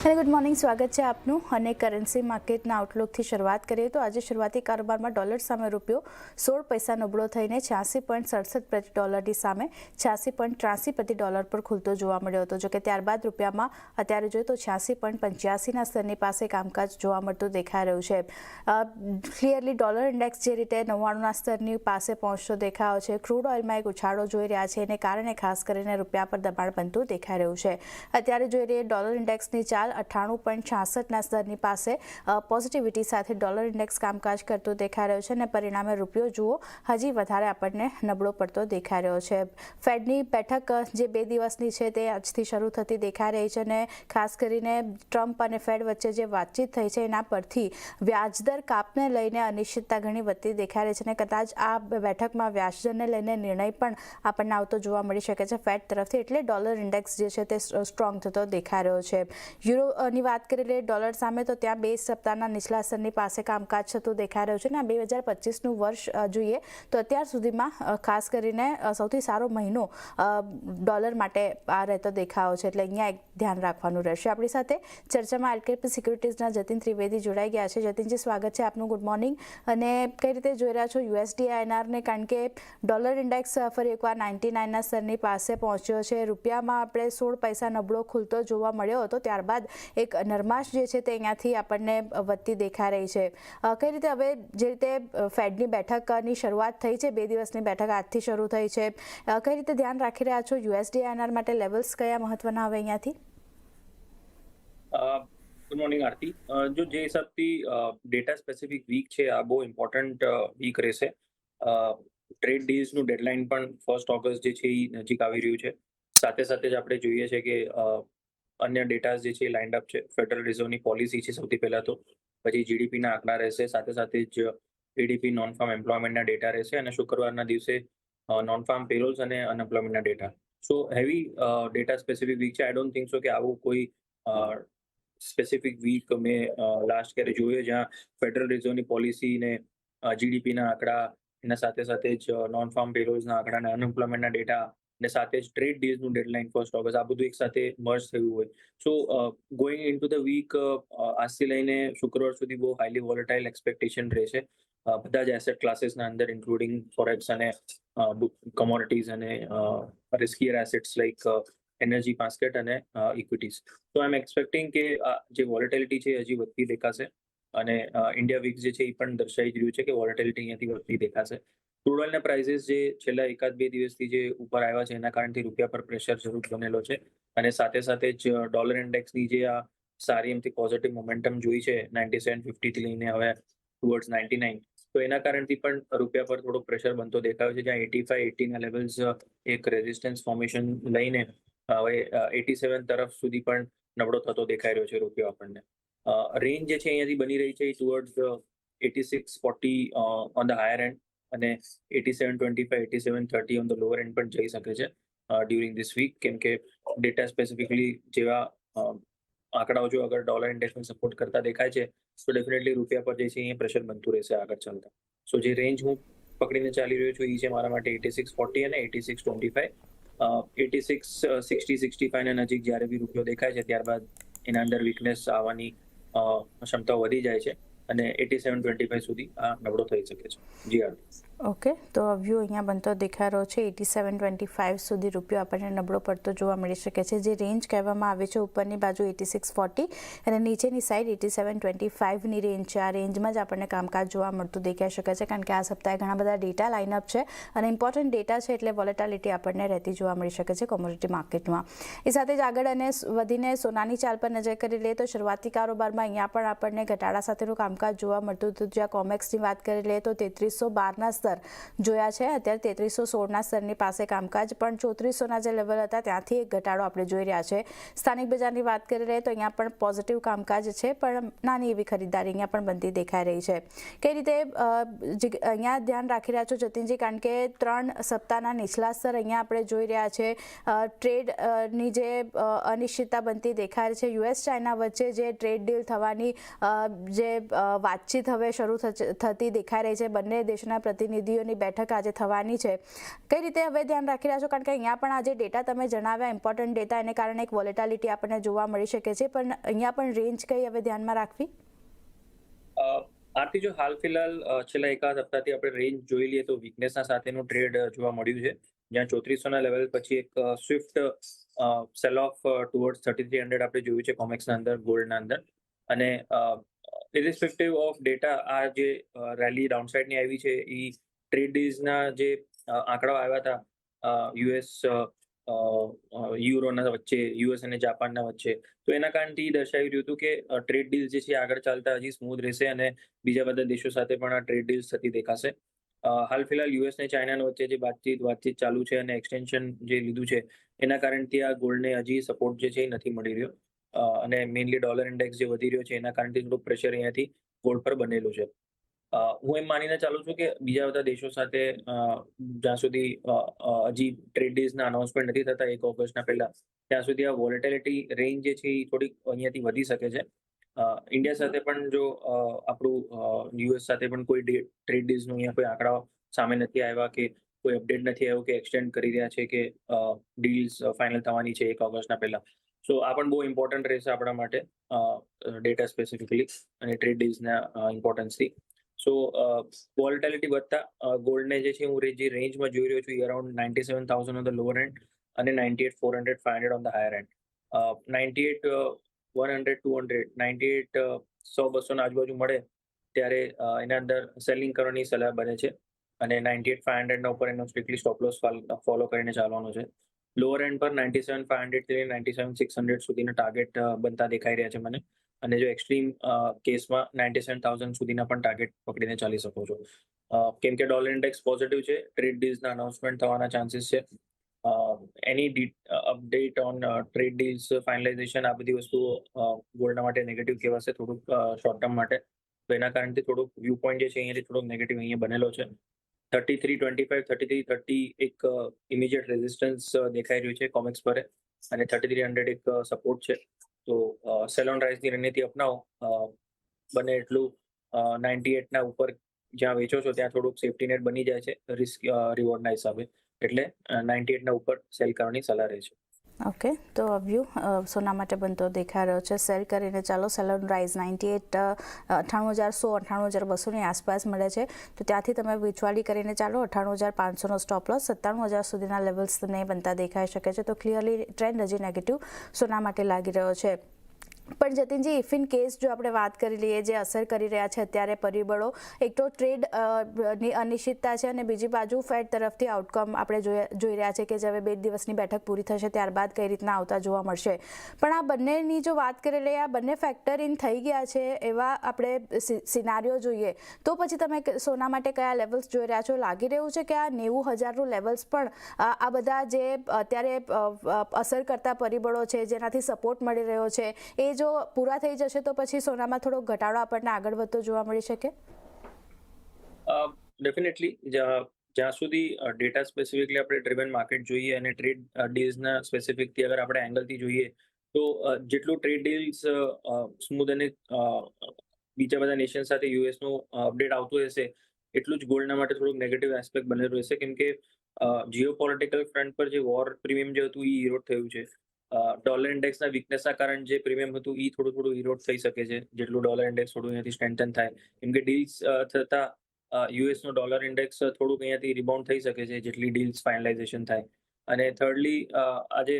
Hello good morning स्वागत है आपનું અને કરન્સી માર્કેટના આઉટલુકથી શરૂઆત કરીએ તો આજે શરૂઆતી કારોબારમાં ડોલર સામે રૂપિયો 16 પૈસા નબળો થઈને 86.67 પ્રતિ ડોલરની સામે 86.83 પ્રતિ ડોલર પર ખુલતો જોવા મળ્યો હતો। જો કે ત્યારબાદ રૂપિયામાં અત્યારે જોઈએ તો 86.85ના સ્તરની પાસે કામકાજ જોવા મળતું દેખાઈ રહ્યું છે। ક્લિયરલી ડોલર ઇન્ડેક્સ જે રીતે 99ના સ્તરની પાસે પહોંચતો દેખાયો છે। ક્રૂડ ઓઇલમાં એક ઉછાળો જોઈ રહ્યા છે એને કારણે ખાસ કરીને રૂપિયા પર દબાણ બનતું દેખાઈ રહ્યું છે। અત્યારે જોઈ રહીએ ડોલર ઇન્ડેક્સની ચાલ 98.66ના સ્તરની પાસે પોઝિટિવિટી સાથે ડોલર ઇન્ડેક્સ કામકાજ કરતું દેખાઈ રહ્યું છે અને પરિણામે રૂપિયો જુઓ હજી વધારે આપણને નબળો પડતો દેખાઈ રહ્યો છે। ફેડની બેઠક જે 2 દિવસની છે તે આજથી શરૂ થતી દેખાઈ રહી છે અને ખાસ કરીને ટ્રમ્પ અને ફેડ વચ્ચે જે વાતચીત થઈ છે એના પરથી વ્યાજદર કાપને લઈને અનિશ્ચિતતા ઘણી વધતી દેખાઈ રહી છે અને કદાચ આ બેઠકમાં વ્યાજદરને લઈને નિર્ણય પણ આપણને આવતો જોવા મળી શકે છે ફેડ તરફથી, એટલે ડોલર ઇન્ડેક્સ જે છે તે સ્ટ્રોંગ થતો દેખાઈ રહ્યો છે। યુરોની વાત કરી લઈએ ડોલર સામે તો ત્યાં 2 સપ્તાહના નીચલા સ્તરની પાસે કામકાજ થતું દેખાઈ રહ્યું છે અને 2025નું વર્ષ જોઈએ તો અત્યાર સુધીમાં ખાસ કરીને સૌથી સારો મહિનો ડોલર માટે આ રહેતો દેખાયો છે, એટલે અહીંયા એક ધ્યાન રાખવાનું રહેશે। આપણી સાથે ચર્ચામાં એલકેપી સિક્યુરિટીઝના જતીન ત્રિવેદી જોડાઈ ગયા છે। જતીનજી સ્વાગત છે આપનું, ગુડ મોર્નિંગ। અને કઈ રીતે જોઈ રહ્યા છો યુએસડી આઈએનઆરને, કારણ કે ડોલર ઇન્ડેક્સ ફરી એકવાર 99ના સ્તરની પાસે પહોંચ્યો છે। રૂપિયામાં આપણે 16 પૈસા નબળો ખુલતો જોવા મળ્યો હતો, ત્યારબાદ એક નરમાશ જે છે તે અહીંયાથી આપણને વધતી દેખાઈ રહી છે। કઈ રીતે હવે જે રીતે ફેડની બેઠકની શરૂઆત થઈ છે, 2 દિવસની બેઠક આજથી શરૂ થઈ છે, કઈ રીતે ધ્યાન રાખી રહ્યા છો યુએસડી આઈએનઆર માટે? લેવલ્સ કયા મહત્વના હવે અહીંયાથી? ગુડ મોર્નિંગ આરતી। જો જે હિસાબથી ડેટા સ્પેસિફિક વીક છે આ બહુ ઇમ્પોર્ટન્ટ વીક રહેશે। ટ્રેડ ડીલ્સનું ડેડલાઇન પણ 1 ઓગસ્ટ જે છે એ નજીક આવી રહ્યું છે। સાથે સાથે જ આપણે જોઈએ છે કે અન્ય ડેટા જે છે લાઇન્ડ અપ છે। ફેડરલ રિઝર્વની પોલિસી છે સૌથી પહેલા તો, પછી જીડીપીના આંકડા રહેશે, સાથે સાથે જ એડીપી નોન ફાર્મ એમ્પ્લોયમેન્ટના ડેટા રહેશે અને શુક્રવારના દિવસે નોન ફાર્મ પેરોલ્સ અને અનએમ્પ્લોયમેન્ટના ડેટા। સો હેવી ડેટા સ્પેસિફિક વીક છે। આઈ ડોન્ટ થિંક સો કે આવું કોઈ સ્પેસિફિક વીક મેં લાસ્ટ ક્યારે જોયું જ્યાં ફેડરલ રિઝર્વની પોલિસી ને જીડીપીના આંકડા, એના સાથે સાથે જ નોન ફાર્મ પેરોલ્સના આંકડા અને અનએમ્પ્લોયમેન્ટના ડેટા અને સાથે જ ટ્રેડ ડીલ્સનું ડેડલાઇન 1 ઓગસ્ટ, આ બધું એક સાથે મર્જ થયું હોય। So going into the week આજથી લઈને શુક્રવાર સુધી બહુ હાઈલી વોલેટાઇલ એક્સપેક્ટેશન રહેશે બધા જ એસેટ ક્લાસીસના અંદર, ઇન્ક્લુડિંગ ફોરેક્સ અને કમોડિટીઝ અને રિસ્કીયર એસેટ્સ લાઇક એનર્જી બાસ્કેટ અને ઇક્વિટીઝ। તો આઈ એમ એક્સપેક્ટિંગ કે જે વોલેટિલિટી છે હજી વધતી દેખાશે અને ઇન્ડિયા વીક જે છે એ પણ દર્શાવી રહ્યું છે કે વોલેટિલિટી અહીંયાથી વધતી દેખાશે। ક્રૂડ ઓઇલના પ્રાઇસીસ જે છેલ્લા 1-2 દિવસથી જે ઉપર આવ્યા છે એના કારણથી રૂપિયા પર પ્રેશર જરૂર બનેલો છે અને સાથે સાથે જ ડોલર ઇન્ડેક્સની જે આ સારી એમથી પોઝિટિવ મોમેન્ટમ જોઈ છે 97.50થી લઈને હવે ટુવર્ડ્સ 99, તો એના કારણથી પણ રૂપિયા પર થોડો પ્રેશર બનતો દેખાયો છે, જ્યાં 85-80ના લેવલ્સ એક રેઝિસ્ટન્સ ફોર્મેશન લઈને હવે 87 તરફ સુધી પણ નબળો થતો દેખાઈ રહ્યો છે રૂપિયો આપણને। રેન્જ જે છે અહીંયાથી બની રહી છે towards 86.40 on the higher and અને 87.25, 87.30 ઓન ધ લોઅર એન્ડ પણ જઈ શકે છે ડ્યુરિંગ ધીસ વીક, કેમ કે ડેટા સ્પેસિફિકલી જેવા આંકડાઓ જો અગર ડોલર ઇન્ડેક્સને સપોર્ટ કરતા દેખાય છે તો ડેફિનેટલી રૂપિયા પર જે છે અહીંયા પ્રેશર બનતું રહેશે આગળ ચાલતા। સો જે રેન્જ હું પકડીને ચાલી રહ્યો છું એ છે મારા માટે 86.40 અને 86.25। 86-60-65 ને નજીક જ્યારે બી રૂપિયો દેખાય છે ત્યારબાદ એના અંદર વીકનેસ આવવાની ક્ષમતા વધી જાય છે અને 87.25 સુધી આ નબળો થઈ શકે છે। જી આર ઓકે, તો વ્યૂ અહીંયા બનતો દેખાઈ રહ્યો છે 87.25 સુધી રૂપિયો આપણને નબળો પડતો જોવા મળી શકે છે। જે રેન્જ કહેવામાં આવે છે ઉપરની બાજુ 86.40 અને નીચેની સાઈડ 87.25ની રેન્જ છે। આ રેન્જમાં જ આપણને કામકાજ જોવા મળતું દેખાઈ શકે છે, કારણ કે આ સપ્તાહે ઘણા બધા ડેટા લાઇનઅપ છે અને ઇમ્પોર્ટન્ટ ડેટા છે, એટલે વોલેટિલિટી આપણને રહેતી જોવા મળી શકે છે કોમોડિટી માર્કેટમાં। એ સાથે જ આગળ અને વધીને સોનાની ચાલ પર નજર કરી લઈએ તો શરૂઆતી કારોબારમાં અહીંયા પણ આપણને ઘટાડા સાથેનું કામકાજ જોવા મળતું હતું, જ્યાં કોમેક્સની વાત કરી લઈએ તો 3312ના સ્તર જોયા છે। અત્યારે 3316ના સ્તરની પાસે કામકાજ, પણ 3400ના જે લેવલ હતા ત્યાંથી એક ઘટાડો આપણે જોઈ રહ્યા છે। સ્થાનિક બજારની વાત કરી લઈએ તો અહીંયા પણ પોઝિટિવ કામકાજ છે, પણ નાની એવી ખરીદારી અહીંયા પણ બનતી દેખાઈ રહી છે। કઈ રીતે અહીંયા ધ્યાન રાખી રહ્યા છો જતીનજી, કારણ કે 3 સપ્તાહના નીચલા સ્તર અહીંયા આપણે જોઈ રહ્યા છે। ટ્રેડની જે અનિશ્ચિતતા બનતી દેખાય છે, યુએસ ચાઇના વચ્ચે જે ટ્રેડ ડીલ થવાની જે વાતચીત હવે શરૂ થતી દેખાઈ રહી છે. બંને દેશના પ્રતિનિધિઓની બેઠક આજે થવાની છે. કઈ રીતે હવે ધ્યાન રાખી રહ્યા છો? કારણ કે અહીંયા પણ આજે ડેટા તમે જણાવ્યા ઇમ્પોર્ટન્ટ ડેટા, એને કારણે એક વોલેટાલિટી આપણને જોવા મળી શકે છે, પણ અહીંયા પણ રેન્જ કઈ હવે ધ્યાનમાં રાખવી? આરતી, જો હાલ ફિલહાલ છેલ્લા એકાદ હપ્તાથી આપણે રેન્જ જોઈ લઈએ તો વીકનેસના સાથેનું ટ્રેડ જોવા મળ્યું છે, જ્યાં 3400ના લેવલ પછી એક સ્વિફ્ટ સેલ ઓફ ટુવર્ડ્સ 3300 આપણે જોયું છે કોમેક્સના અંદર, ગોલ્ડના અંદર. અને ઇરિસ્પેક્ટિવ ઓફ ડેટા, આ જે રેલી ડાઉનસાઇડની આવી છે એ ટ્રેડ ડીલ્સના જે આંકડાઓ આવ્યા હતા યુએસ યુરોના વચ્ચે, યુએસ અને જાપાનના વચ્ચે, તો એના કારણથી દર્શાવી રહ્યું હતું કે ટ્રેડ ડીલ્સ જે છે આગળ ચાલતા હજી સ્મૂથ રહેશે અને બીજા બધા દેશો સાથે પણ આ ટ્રેડ ડીલ્સ થતી દેખાશે. હાલ ફિલહાલ યુએસ અને ચાઇનાના વચ્ચે જે વાતચીત ચાલુ છે અને એક્સટેન્શન જે લીધું છે એના કારણથી આ ગોલ્ડને હજી સપોર્ટ જે છે એ નથી મળી રહ્યો. અને મેઇનલી ડોલર ઇન્ડેક્સ જે વધી રહ્યો છે એના કારણથી થોડું પ્રેશર અહીંયાથી ગોલ્ડ પર બનેલું છે. હું એમ માનીને ચાલું છું કે બીજા બધા દેશો સાથે જ્યાં સુધી હજી ટ્રેડ ડીલ્સના અનાઉન્સમેન્ટ નથી થતા 1 ઓગસ્ટના પહેલા, ત્યાં સુધી આ વોલેટિલિટી રેન્જ જે છે એ થોડીક અહીંયાથી વધી શકે છે. ઇન્ડિયા સાથે પણ જો આપણું યુએસ સાથે પણ કોઈ ટ્રેડ ડીલ્સનું અહીંયા કોઈ આંકડા સામે નથી આવ્યા કે કોઈ અપડેટ નથી આવ્યો કે એક્સટેન્ડ કરી રહ્યા છે કે ડીલ્સ ફાઇનલ થવાની છે 1 ઓગસ્ટના પહેલા. સો આ પણ બહુ ઇમ્પોર્ટન્ટ રહેશે આપણા માટે ડેટા સ્પેસિફિકલી અને ટ્રેડ ડીલ્સના ઇમ્પોર્ટન્સથી. સો વોલેટિલિટી વધતા ગોલ્ડને જે છે હું જે રેન્જમાં જોઈ રહ્યો છું around 97,000 on the lower and અને 98,400, 500 ઓન ધ હાયર એન્ડ. 98,100, 200, 98 100-200 ના આજુબાજુ મળે ત્યારે એના અંદર સેલિંગ કરવાની સલાહ બને છે અને 98,500 ના ઉપર એનો સ્ટ્રિક્ટલી સ્ટોપ લોસ ફોલો કરીને ચાલવાનો છે. લોઅર એન્ડ પર 97,500 થી 97,600 સુધીના ટાર્ગેટ બનતા દેખાઈ રહ્યા છે મને. અને જો એક્સ્ટ્રીમ કેસમાં 97,000 સુધીના પણ ટાર્ગેટ પકડીને ચાલી શકો છો. કેમ કે ડોલર ઇન્ડેક્સ પોઝિટિવ છે, ટ્રેડ ડીલ્સના અનાઉન્સમેન્ટ થવાના ચાન્સીસ છે. એની અપડેટ ઓન ટ્રેડ ડીલ્સ ફાઇનલાઇઝેશન, આ બધી વસ્તુઓ ગોલ્ડના માટે નેગેટિવ કહેવાશે થોડુંક શોર્ટ ટર્મ માટે. તો એના કારણથી થોડુંક વ્યૂ પોઈન્ટ જે છે અહીંયાથી થોડોક નેગેટિવ અહીંયા બનેલો છે. 33.25, 33.30 એક ઇમિડિયેટ રેઝિસ્ટન્સ દેખાઈ રહ્યું છે કોમેક્સ પર અને 3300 એક સપોર્ટ છે. તો સેલ ઓન રાઇઝની રણનીતિ અપનાવો, બને એટલું 98ના ઉપર જ્યાં વેચો છો ત્યાં થોડુંક સેફ્ટી નેટ બની જાય છે રિસ્ક રિવોર્ડના હિસાબે, એટલે 98ના ઉપર સેલ કરવાની સલાહ રહે છે. ઓકે, તો વ્યૂ સોના માટે બનતો દેખાઈ રહ્યો છે. સેલ કરીને ચાલો. સેલ ઓન રાઇઝ 98, 98,100, 98,200ની આસપાસ મળે છે, તો ત્યાંથી તમે વિચવાલી કરીને ચાલો. 98,500નો સ્ટોપ લોસ, 97,000 સુધીના લેવલ્સ તમને બનતા દેખાઈ શકે છે. તો ક્લિયરલી ટ્રેન્ડ હજી નેગેટિવ સોના માટે લાગી રહ્યો છે. પણ જતીનજી, ઇફ ઇન કેસ જો આપણે વાત કરી લઈએ, જે અસર કરી રહ્યા છે અત્યારે પરિબળો, એક તો ટ્રેડ ની અનિશ્ચિતતા છે અને બીજી બાજુ ફેડ તરફથી આઉટકમ આપણે જોઈ રહ્યા છે કે જે હવે 2 દિવસની બેઠક પૂરી થશે ત્યારબાદ કઈ રીતના આવતા જોવા મળશે. પણ આ બંનેની જો વાત કરી લઈએ, આ બંને ફેક્ટર ઇન થઈ ગયા છે એવા આપણે સિનારીઓ જોઈએ તો પછી તમે સોના માટે કયા લેવલ્સ જોઈ રહ્યા છો? લાગી રહ્યું છે કે આ 90,000નું લેવલ્સ પણ આ બધા જે અત્યારે અસર કરતા પરિબળો છે જેનાથી સપોર્ટ મળી રહ્યો છે એ જો પૂરા થઈ જશે તો પછી સોનામાં થોડો ઘટાડો આપણને આગળ વધતો જોવા મળી શકે? ડેફિનેટલી જ્યાં સુધી ડેટા સ્પેસિફિકલી આપણે ડ્રિવન માર્કેટ જોઈએ અને ટ્રેડ ડીલ્સના સ્પેસિફિકથી અગર આપણે એંગલથી જોઈએ તો જેટલું ટ્રેડ ડીલ્સ સ્મૂથ અને બીજા બધા નેશન સાથે યુએસનું અપડેટ આવતું રહેશે એટલું જ ગોલ્ડના માટે થોડુંક નેગેટિવ એસ્પેક્ટ બનેલું રહેશે, કેમ કે જીઓપોલિટિકલ ફ્રન્ટ પર જે વોર પ્રીમિયમ જે હતું એ ઇરોડ થયું છે. ડોલર ઇન્ડેક્સના વીકનેસના કારણે જે પ્રીમિયમ હતું એ થોડું ઇરોડ થઈ શકે છે જેટલું ડોલર ઇન્ડેક્સ થોડું અહીંયાથી સ્ટ્રેન્થન થાય, કેમ કે ડીલ્સ થતા યુએસનું ડોલર ઇન્ડેક્સ થોડુંક અહીંયાથી રિબાઉન્ડ થઈ શકે છે જેટલી ડીલ્સ ફાઇનલાઇઝેશન થાય. અને થર્ડલી, આજે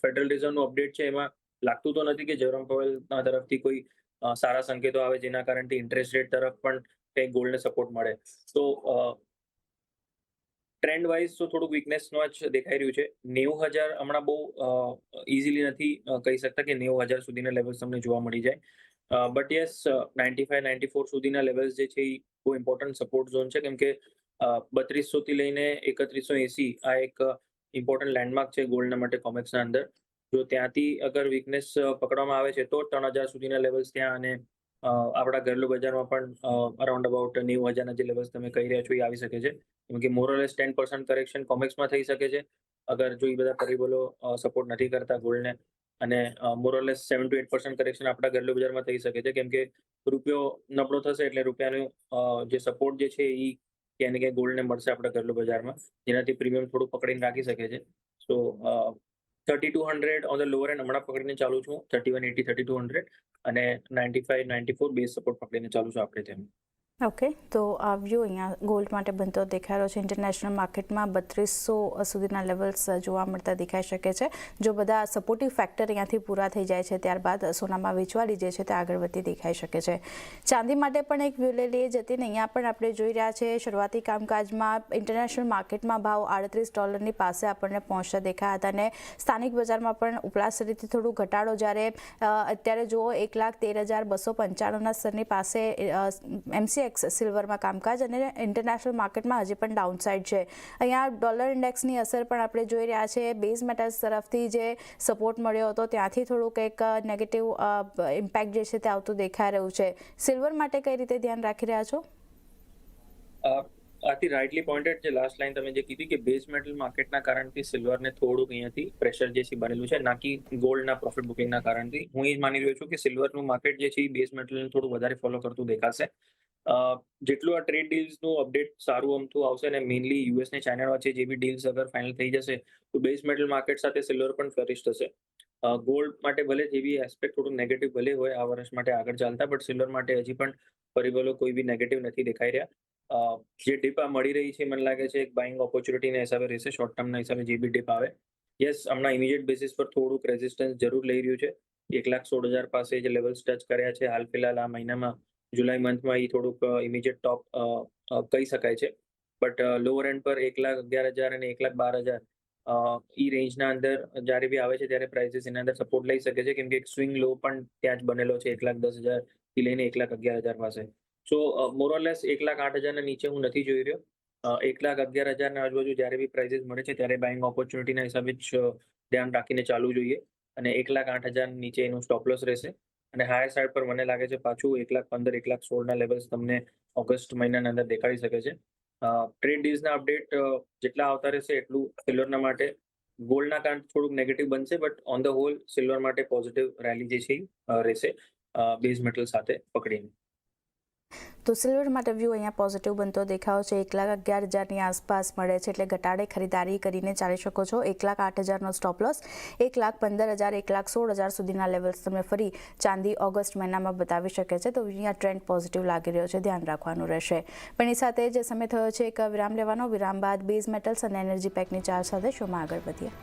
ફેડરલ રિઝર્વનું અપડેટ છે એમાં લાગતું તો નથી કે જેરોમ પવેલના તરફથી કોઈ સારા સંકેતો આવે જેના કારણથી ઇન્ટરેસ્ટ રેટ તરફ પણ કંઈક ગોલ્ડને સપોર્ટ મળે. તો ટ્રેન્ડ વાઇઝ તો થોડુંક વીકનેસનો જ દેખાઈ રહ્યું છે. 90,000 હમણાં બહુ ઇઝીલી નથી કહી શકતા કે 90,000 સુધીના લેવલ્સ તમને જોવા મળી જાય. બટ યસ, 95-94 સુધીના લેવલ્સ જે છે એ બહુ ઇમ્પોર્ટન્ટ સપોર્ટ ઝોન છે, કેમ કે 3200 થી લઈને 3180 આ એક ઇમ્પોર્ટન્ટ લેન્ડમાર્ક છે ગોલ્ડના માટે કોમેક્સના અંદર. જો ત્યાંથી અગર વીકનેસ પકડવામાં આવે છે તો 3,000 સુધીના લેવલ્સ ત્યાં અને આપણા ઘરેલું બજારમાં પણ અરાઉન્ડ અબાઉટ 90,000ના જે લેવલ્સ તમે કહી રહ્યા છો એ આવી શકે છે, કેમ કે મોરલેસ 10% કરેક્શન કોમેક્સમાં થઈ શકે છે અગર જો એ બધા પરિબળો સપોર્ટ નથી કરતા ગોલ્ડને. અને મોરલેસ 7 to 8% કરેક્શન આપણા ઘરેલું બજારમાં થઈ શકે છે, કેમ કે રૂપિયો નબળો થશે એટલે રૂપિયાનું જે સપોર્ટ જે છે એ ક્યાંય ને ક્યાંય ગોલ્ડને મળશે આપણા ઘરેલું બજારમાં, જેનાથી પ્રીમિયમ થોડું પકડીને રાખી શકે છે. સો 3200 ઓન ધ લોઅર એન્ડ હમણાં પકડીને ચાલુ છું, 3180 3200 અને 95 94 બેઝ સપોર્ટ પકડીને ચાલુ છું આપણે તેમ. ઓકે, તો આ વ્યૂ અહીંયા ગોલ્ડ માટે બનતો દેખાઈ રહ્યો છે. ઇન્ટરનેશનલ માર્કેટમાં 3200 સુધીના લેવલ્સ જોવા મળતા દેખાઈ શકે છે. જો બધા સપોર્ટિવ ફેક્ટર અહીંયાથી પૂરા થઈ જાય છે ત્યારબાદ સોનામાં વેચવાલી જે છે તે આગળ વધતી દેખાઈ શકે છે. ચાંદી માટે પણ એક વ્યૂ લઈ લઈએ જતીન. અહીંયા પણ આપણે જોઈ રહ્યા છે શરૂઆતી કામકાજમાં ઇન્ટરનેશનલ માર્કેટમાં ભાવ $38 પાસે આપણને પહોંચતા દેખાયા હતા અને સ્થાનિક બજારમાં પણ ઉપલા સ્તરેથી થોડું ઘટાડો, જ્યારે અત્યારે જુઓ 1,13,295ના સ્તરની પાસે MCX સિલ્વરમાં કામકાજ અને ઇન્ટરનેશનલ માર્કેટમાં હજી પણ ડાઉનસાઇડ છે. અહીંયા ડોલર ઇન્ડેક્સની અસર પણ આપણે જોઈ રહ્યા છે. બેઝ મેટલ્સ તરફથી જે સપોર્ટ મળ્યો હતો ત્યાંથી થોડુંક એક નેગેટિવ ઇમ્પેક્ટ જે છે તે આવતું દેખાઈ રહ્યું છે. સિલ્વર માટે કઈ રીતે ધ્યાન રાખી રહ્યા છો? આથી રાઇટલી પોઇન્ટેડ જે લાસ્ટ લાઈન તમે જે કીધી કે બેઝ મેટલ માર્કેટના કારણથી સિલ્વરને થોડુંક અહીંયાથી પ્રેશર જે છે બનેલું છે, ના કે ગોલ્ડના પ્રોફિટ બુકિંગના કારણથી. હું એ જ માની રહ્યો છું કે સિલ્વરનું માર્કેટ જે છે એ બેઝ મેટલને થોડું વધારે ફોલો કરતું દેખાશે. જેટલું આ ટ્રેડ ડીલ્સનું અપડેટ સારું અમથું આવશે અને મેઇનલી યુએસ ને ચાઇના વચ્ચે જે બી ડીલ્સ અગર ફાઇનલ થઈ જશે તો બેઝ મેટલ માર્કેટ સાથે સિલ્વર પણ ફ્લરિશ થશે. ગોલ્ડ માટે ભલે જે બી એસ્પેક્ટ થોડું નેગેટિવ ભલે હોય આ વર્ષ માટે આગળ ચાલતા, બટ સિલ્વર માટે હજી પણ પરિબળો કોઈ બી નેગેટિવ નથી દેખાઈ રહ્યા. જે ડીપ આ મળી રહી છે મને લાગે છે એક બાઇંગ ઓપોર્ચ્યુનિટીના હિસાબે રહેશે, શોર્ટ ટર્મના હિસાબે જે બી ડીપ આવે. યસ, હમણાં ઇમિડિયેટ બેસિસ પર થોડુંક રેઝિસ્ટન્સ જરૂર લઈ રહ્યું છે. 1,16,000 પાસે જે લેવલ્સ ટચ કર્યા છે હાલ ફિલહાલ આ મહિનામાં, જુલાઈ મંથમાં એ થોડુંક ઇમિડિયેટ ટોપ કહી શકાય છે. બટ લોઅર એન્ડ પર 1,11,000 અને 1,12,000 એ રેન્જના અંદર જ્યારે બી આવે છે ત્યારે પ્રાઇસીસ એના અંદર સપોર્ટ લઈ શકે છે, કેમ કે એક સ્વિંગ લો પણ ત્યાં જ બનેલો છે 1,10,000 થી લઈને 1,11,000 પાસે. સો મોરલેસ 1,08,000 ના નીચે હું નથી જોઈ રહ્યો. 1,11,000 ના આજુબાજુ જ્યારે બી પ્રાઇસીસ મળે છે ત્યારે બાઇંગ ઓપોર્ચ્યુનિટીના હિસાબે જ ધ્યાન રાખીને ચાલવું જોઈએ અને 1,08,000 નીચે એનું સ્ટોપ લોસ રહેશે. અને હાયર સાઇડ પર મને લાગે છે પાછું 1,15,000 1,16,000ના લેવલ્સ તમને ઓગસ્ટ મહિનાના અંદર દેખાડી શકે છે. ટ્રેડ ડીલ્સના અપડેટ જેટલા આવતા રહેશે એટલું સિલ્વરના માટે, ગોલ્ડના કારણે થોડુંક નેગેટિવ બનશે, but on the whole silver માટે પોઝિટિવ રેલી જે છે રહેશે બેઝ મેટલ સાથે પકડીને. તો સિલ્વર માટે વ્યૂ અહીંયા પોઝિટિવ બનતો દેખાયો છે. 1,11,000ની આસપાસ મળે છે એટલે ઘટાડે ખરીદારી કરીને ચાલી શકો છો. 1,08,000નો સ્ટોપ લોસ, 1,15,000 1,16,000 સુધીના લેવલ્સ તમને ફરી ચાંદી ઓગસ્ટ મહિનામાં બતાવી શકે છે. તો અહીંયા ટ્રેન્ડ પોઝિટિવ લાગી રહ્યો છે, ધ્યાન રાખવાનું રહેશે. પણ એ સાથે જે સમય થયો છે એક વિરામ લેવાનો. વિરામ બાદ બેઝ મેટલ્સ અને એનર્જી પેકની ચાર સાથે શોમાં આગળ વધીએ.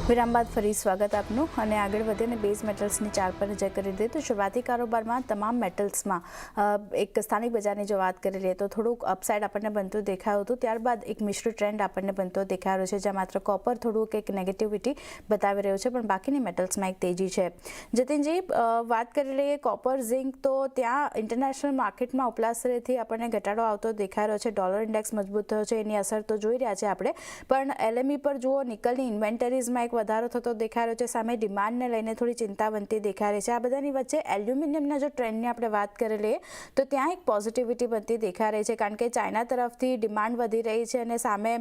વિરામ બાદ ફરી સ્વાગત આપનું અને આગળ વધીને બેઝ મેટલ્સની ચાર પર નજર કરી દઈએ તો શરૂઆતી કારોબારમાં તમામ મેટલ્સમાં એક સ્થાનિક બજારની જો વાત કરી લઈએ તો થોડુંક અપસાઇડ આપણને બનતું દેખાયું હતું. ત્યારબાદ એક મિશ્ર ટ્રેન્ડ આપણને બનતો દેખાઈ રહ્યો છે, જ્યાં માત્ર કોપર થોડુંક એક નેગેટિવિટી બતાવી રહ્યું છે, પણ બાકીની મેટલ્સમાં એક તેજી છે. જતીનજી, વાત કરી લઈએ કોપર ઝિંક, તો ત્યાં ઇન્ટરનેશનલ માર્કેટમાં ઉપલા સ્તરેથી આપણને ઘટાડો આવતો દેખાઈ રહ્યો છે. ડોલર ઇન્ડેક્સ મજબૂત થયો છે, એની અસર તો જોઈ રહ્યા છે આપણે, પણ LME પર જુઓ નિકલની ઇન્વેન્ટરીઝમાં વધારો થતો દેખાઈ રહ્યો છે. સામે ડિમાન્ડને લઈને થોડી ચિંતા બનતી દેખાઈ રહી છે. આ બધાની વચ્ચે એલ્યુમિનિયમના જો ટ્રેન્ડની આપણે વાત કરી લઈએ તો ત્યાં એક પોઝિટિવિટી બનતી દેખાઈ રહી છે, કારણ કે ચાઇના તરફથી ડિમાન્ડ વધી રહી છે અને સામે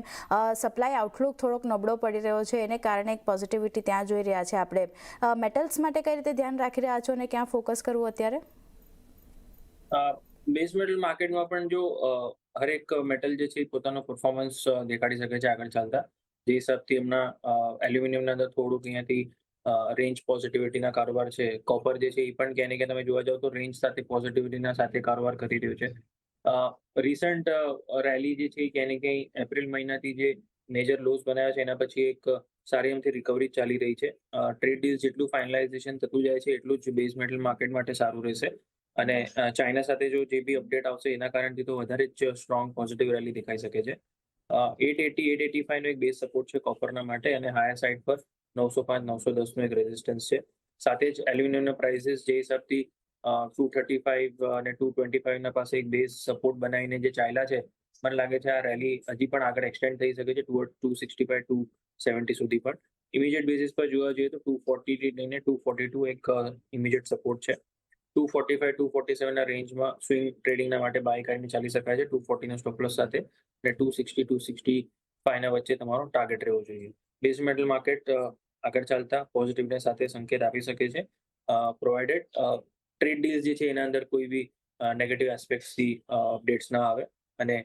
સપ્લાય આઉટલુક થોડોક નબળો પડી રહ્યો છે, એને કારણે એક પોઝિટિવિટી ત્યાં જોઈ રહ્યા છે આપણે. મેટલ્સ માટે કઈ રીતે ધ્યાન રાખી રહ્યા છો અને ક્યાં ફોકસ કરવું અત્યારે? બેઝ મેટલ માર્કેટમાં પણ જો હરેક મેટલ જે છે પોતાનો પરફોર્મન્સ દેખાડી શકે છે આગળ ચાલતા. જે હિસાબથી હમણાં એલ્યુમિનિયમના અંદર થોડુંક અહીંયાથી રેન્જ પોઝિટિવિટીના કારોબાર છે. કોપર જે છે એ પણ ક્યાંય ને ક્યાં તમે જોવા જાવ તો રેન્જ સાથે પોઝિટિવિટીના સાથે કારોબાર કરી રહ્યું છે. રિસન્ટ રેલી જે છે ક્યાંય ને ક્યાંય એપ્રિલ મહિનાથી જે મેજર લોસ બનાવ્યા છે એના પછી એક સારી એમથી રિકવરી ચાલી રહી છે. ટ્રેડ ડીલ જેટલું ફાઇનલાઇઝેશન થતું જાય છે એટલું જ બેઝ મેટલ માર્કેટ માટે સારું રહેશે. અને ચાઇના સાથે જો જે બી અપડેટ આવશે એના કારણથી તો વધારે જ સ્ટ્રોંગ પોઝિટિવ રેલી દેખાઈ શકે છે. 880-885 નો એક બેઝ સપોર્ટ છે કોપરના માટે અને હાયર સાઇડ પર 905-910 નો એક રેઝિસ્ટન્સ છે. સાથે જ એલ્યુમિનિયમના પ્રાઇસીસ જે હિસાબથી 235 અને 225 ના પાસે એક બેઝ સપોર્ટ બનાવીને જે ચાલ્યા છે, મને લાગે છે આ રેલી હજી પણ આગળ એક્સટેન્ડ થઈ શકે છે ટુવર્ડ 265-270 સુધી પણ. ઇમિડિયેટ બેસિસ પર જોવા જઈએ તો 240 થી લઈને 242 એક ઇમિડિયેટ સપોર્ટ છે. 245 247 ના રેન્જમાં સ્વિંગ ટ્રેડિંગના માટે બાય કરીને ચાલી શકાય છે 240 ના સ્ટોપ લોસ સાથે, અને 260 265 ના વચ્ચે તમારો ટાર્ગેટ રહેવો જોઈએ. બેઝ મેટલ માર્કેટ આગળ ચાલતા પોઝિટિવનેસ સાથે સંકેત આપી શકે છે, પ્રોવાઇડેડ ટ્રેડ ડીલ્સ જે છે એના અંદર કોઈ બી નેગેટિવ એસ્પેક્ટ્સથી અપડેટ્સ ના આવે, અને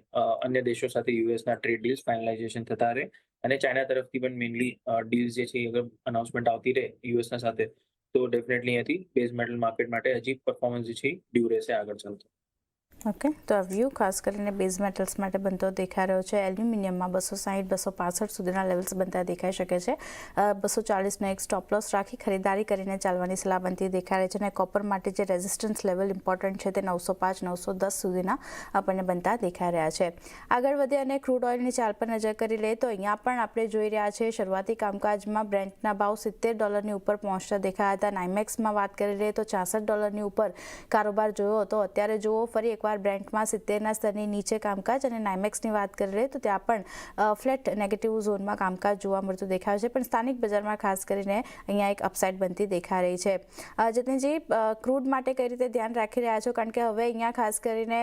અન્ય દેશો સાથે યુએસના ટ્રેડ ડીલ્સ ફાઇનલાઇઝેશન થતા રહે, અને ચાઇના તરફથી પણ મેઇનલી ડીલ્સ જે છે અગર અનાઉન્સમેન્ટ આવતી રહે યુએસના સાથે, તો ડેફિનેટલી અહીંયાથી બેઝ મેટલ માર્કેટ માટે હજી પરફોર્મન્સ જે છે ડ્યુ રહેશે આગળ ચાલતું. ઓકે, તો આ વ્યૂ ખાસ કરીને બેઝ મેટલ્સ માટે બનતો દેખાઈ રહ્યો છે. એલ્યુમિનિયમમાં 260 265 સુધીના લેવલ્સ બનતા દેખાઈ શકે છે. 240નો એક સ્ટોપ લોસ રાખી ખરીદારી કરીને ચાલવાની સલાહ બનતી દેખાઈ રહી છે, અને કોપર માટે જે રેઝિસ્ટન્સ લેવલ ઇમ્પોર્ટન્ટ છે તે 905 910 સુધીના આપણને બનતા દેખાઈ રહ્યા છે. આગળ વધે અને ક્રૂડ ઓઇલની ચાલ પર નજર કરી લઈએ તો અહીંયા પણ આપણે જોઈ રહ્યા છીએ શરૂઆતી કામકાજમાં બ્રેન્ટના ભાવ $70 ઉપર પહોંચતા દેખાયા હતા. નાઇમેક્સમાં વાત કરી લઈએ તો $66 ઉપર કારોબાર જોયો હતો. અત્યારે જુઓ ફરી એકવાર બ્રેન્ટમાં 70ના સ્તરની નીચે કામકાજ, અને નાઇમેક્સની વાત કરી લઈએ તો ત્યાં પણ ફ્લેટ નેગેટિવ ઝોનમાં કામકાજ જોવા મળતું દેખાય છે, પણ સ્થાનિક બજારમાં ખાસ કરીને અહીંયા એક અપસાઇડ બનતી દેખાઈ રહી છે. જતીનજી, ક્રૂડ માટે કઈ રીતે ધ્યાન રાખી રહ્યા છો? કારણ કે હવે અહીંયા ખાસ કરીને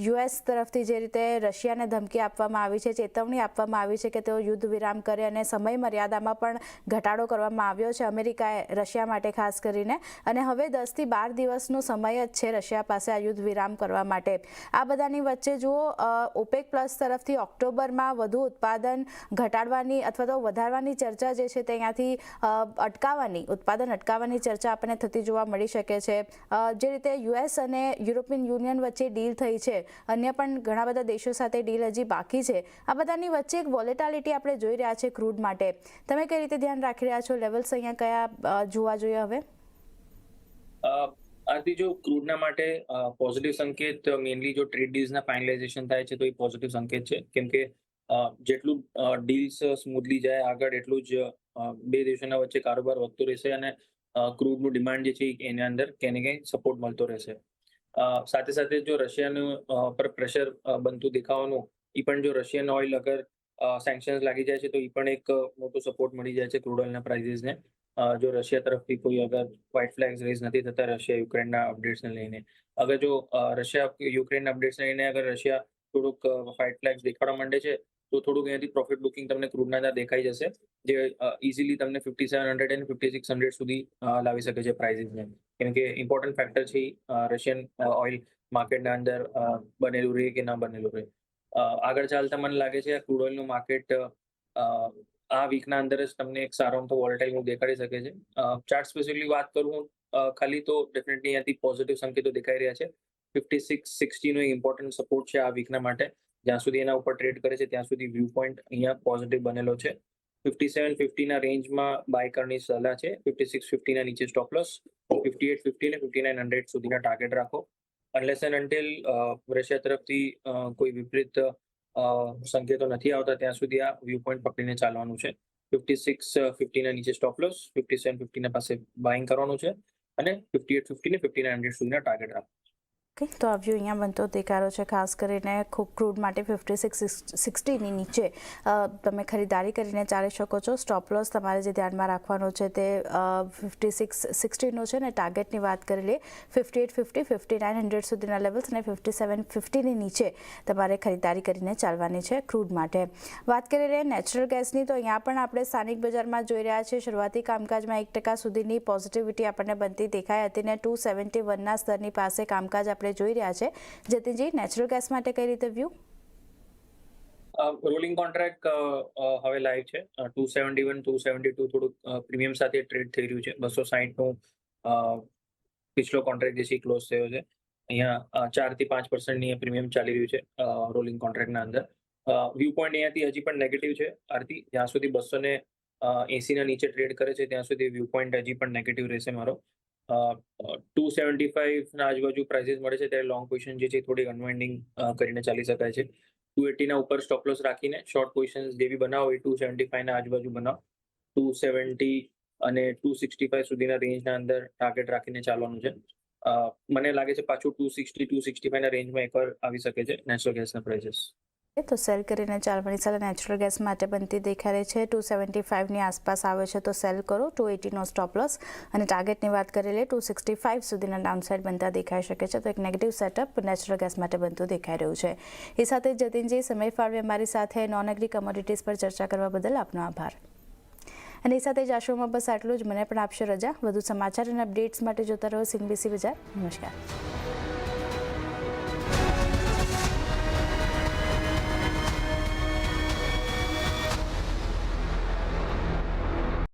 યુએસ તરફથી જે રીતે રશિયાને ધમકી આપવામાં આવી છે, ચેતવણી આપવામાં આવી છે કે તેઓ યુદ્ધ વિરામ કરે, અને સમય મર્યાદામાં પણ ઘટાડો કરવામાં આવ્યો છે અમેરિકાએ રશિયા માટે ખાસ કરીને, અને હવે 10 થી 12 દિવસનો સમય જ છે રશિયા પાસે આ યુદ્ધ વિરામ કરવા માટે. આ બધાની વચ્ચે જુઓ ઓપેક પ્લસ તરફથી ઓક્ટોબરમાં વધુ ઉત્પાદન ઘટાડવાની અથવા તો વધારવાની ચર્ચા જે છે તે અહીંયાથી ઉત્પાદન અટકાવવાની ચર્ચા આપણને થતી જોવા મળી શકે છે. જે રીતે યુએસ અને યુરોપિયન યુનિયન વચ્ચે ડીલ થઈ છે, અન્ય પણ ઘણા બધા દેશો સાથે ડીલ હજી બાકી છે, આ બધાની વચ્ચે એક વોલેટાલિટી આપણે જોઈ રહ્યા છે ક્રૂડ માટે. તમે કઈ રીતે ધ્યાન રાખી રહ્યા છો? લેવલ્સ અહીંયા કયા જોવા જોઈએ હવે? આથી જો ક્રૂડના માટે પોઝિટિવ સંકેત મેઇનલી જો ટ્રેડ ડીલ્સના ફાઇનલાઇઝેશન થાય છે તો એ પોઝિટિવ સંકેત છે, કેમ કે જેટલું ડીલ્સ સ્મૂથલી જાય આગળ એટલું જ બે દેશોના વચ્ચે કારોબાર વધતો રહેશે, અને ક્રૂડનું ડિમાન્ડ જે છે એના અંદર ક્યાંય ને ક્યાંય સપોર્ટ મળતો રહેશે. સાથે સાથે જો રશિયાનું પર પ્રેશર બનતું દેખાવાનું, એ પણ જો રશિયન ઓઇલ અગર સેન્કશન્સ લાગી જાય છે તો એ પણ એક મોટો સપોર્ટ મળી જાય છે ક્રૂડ ઓઇલના પ્રાઇઝીસને. જો રશિયા તરફથી કોઈ અગર વ્હાઇટ ફ્લેગ્સ રેઝ નથી થતા રશિયા યુક્રેનના અપડેટ્સને લઈને, અગર જો રશિયા યુક્રેનના અપડેટ્સને લઈને અગર રશિયા થોડુંક વ્હાઇટ ફ્લેગ્સ દેખાડવા માંડે છે તો થોડુંક અહીંયાથી પ્રોફિટ બુકિંગ તમને ક્રૂડના અંદર દેખાઈ જશે, જે ઇઝીલી તમને 5700 અને 5600 સુધી લાવી શકે છે પ્રાઇઝીસને, કેમ કે ઇમ્પોર્ટન્ટ ફેક્ટર છે રશિયન ઓઇલ માર્કેટના અંદર બનેલું રહે કે ના બનેલું રહે. આગળ ચાલતા મને લાગે છે ક્રૂડ ઓઇલનું માર્કેટ આ વીકના અંદર જ તમને એક સારો તો વોલેટાઇલ મૂવ દેખાડી શકે છે. ચાર્ટ સ્પેસિફિકલી વાત કરું ખાલી તો ડેફિનેટલી અહીંયાથી પોઝિટિવ સંકેતો દેખાઈ રહ્યા છે. 5660 નો એક ઇમ્પોર્ટન્ટ સપોર્ટ છે આ વીકના માટે. જ્યાં સુધી એના ઉપર ટ્રેડ કરે છે ત્યાં સુધી વ્યૂ પોઈન્ટ અહીંયા પોઝિટિવ બનેલો છે. 5750 ના રેન્જમાં બાય કરવાની સલાહ છે. 5650 ના નીચે સ્ટોપ લોસ, 5850 અને 5900 સુધીના ટાર્ગેટ રાખો. અનલેસ એન્ડ અન્ટિલ રશિયા તરફથી કોઈ વિપરીત સંકેતો નથી આવતા ત્યાં સુધી આ વ્યૂ પોઈન્ટ પકડીને ચાલવાનું છે. 5650 ના નીચે સ્ટોપ લોસ, 5750 ના પાસે બાઇંગ કરવાનું છે, અને 5850 ને 5900 સુધીના ટાર્ગેટ રાખો. ઓકે, તો આ વ્યૂ અહીંયા બનતો દેખાડો છે. ખાસ કરીને ક્રૂડ માટે 5660ની નીચે તમે ખરીદારી કરીને ચાલી શકો છો. સ્ટોપ લોસ તમારે જે ધ્યાનમાં રાખવાનો છે તે 5660નો છે, અને ટાર્ગેટની વાત કરી લઈએ 5850 5900 સુધીના લેવલ્સ, અને 5750ની નીચે તમારે ખરીદારી કરીને ચાલવાની છે ક્રૂડ માટે. વાત કરી લઈએ નેચરલ ગેસની, તો અહીંયા પણ આપણે સ્થાનિક બજારમાં જોઈ રહ્યા છીએ શરૂઆતી કામકાજમાં 1% સુધીની પોઝિટિવિટી આપણને બનતી દેખાઈ હતી, ને 271ના સ્તરની પાસે કામકાજ આપણે જોઈ રહ્યા છે. જતીનજી, નેચરલ ગેસ માટે કઈ રીતે વ્યૂ? રોલિંગ કોન્ટ્રાક્ટ હવે લાઈવ છે. 271 272 થોડુંક પ્રીમિયમ સાથે ટ્રેડ થઈ રહ્યું છે. 260નું પિછલો કોન્ટ્રાક્ટ જે છે ક્લોઝ થયો છે. અહીંયા 4 થી 5% પ્રીમિયમ ચાલી રહ્યું છે રોલિંગ કોન્ટ્રાક્ટના અંદર. વ્યૂ પોઈન્ટ અહીંયાથી હજી પણ નેગેટિવ છે. આરતી, જ્યાં સુધી 280 ના નીચે ટ્રેડ કરે છે ત્યાં સુધી વ્યૂ પોઈન્ટ હજી પણ નેગેટિવ રહેશે મારો. 275 ના આજુબાજુ પ્રાઇસીસ મળે છે ત્યારે લોંગ પોઝિશન જે છે થોડી અનવાઇન્ડિંગ કરીને ચાલી શકાય છે. 280 ના ઉપર સ્ટોપ લોસ રાખીને શોર્ટ પોઝિશન જે બી બનાવો એ 275 ના આજુબાજુ બનાવો. 270 અને 265 સુધીના રેન્જના અંદર ટાર્ગેટ રાખીને ચાલવાનું છે. મને લાગે છે પાછું 260 265 ના રેન્જમાં એકવાર આવી શકે છે નેચરલ ગેસના પ્રાઇસીસ. તો સેલ કરીને ચાલવાની સલાહ નેચરલ ગેસ માટે બનતી દેખાઈ રહી છે. 275ની આસપાસ આવે છે તો સેલ કરો. 280નો સ્ટોપ લોસ અને ટાર્ગેટની વાત કરી લે 265 સુધીના ડાઉનસાઇડ બનતા દેખાઈ શકે છે. તો એક નેગેટિવ સેટઅપ નેચરલ ગેસ માટે બનતું દેખાઈ રહ્યું છે. એ સાથે જતીનજી સમય ફાળવે અમારી સાથે નોન એગ્રી કમોડિટીઝ પર ચર્ચા કરવા બદલ આપનો આભાર. અને એ સાથે જ આ શોમાં બસ આટલું જ. મને પણ આપશો રજા. વધુ સમાચાર અને અપડેટ્સ માટે જોતા રહો CNBC બજાર. નમસ્કાર.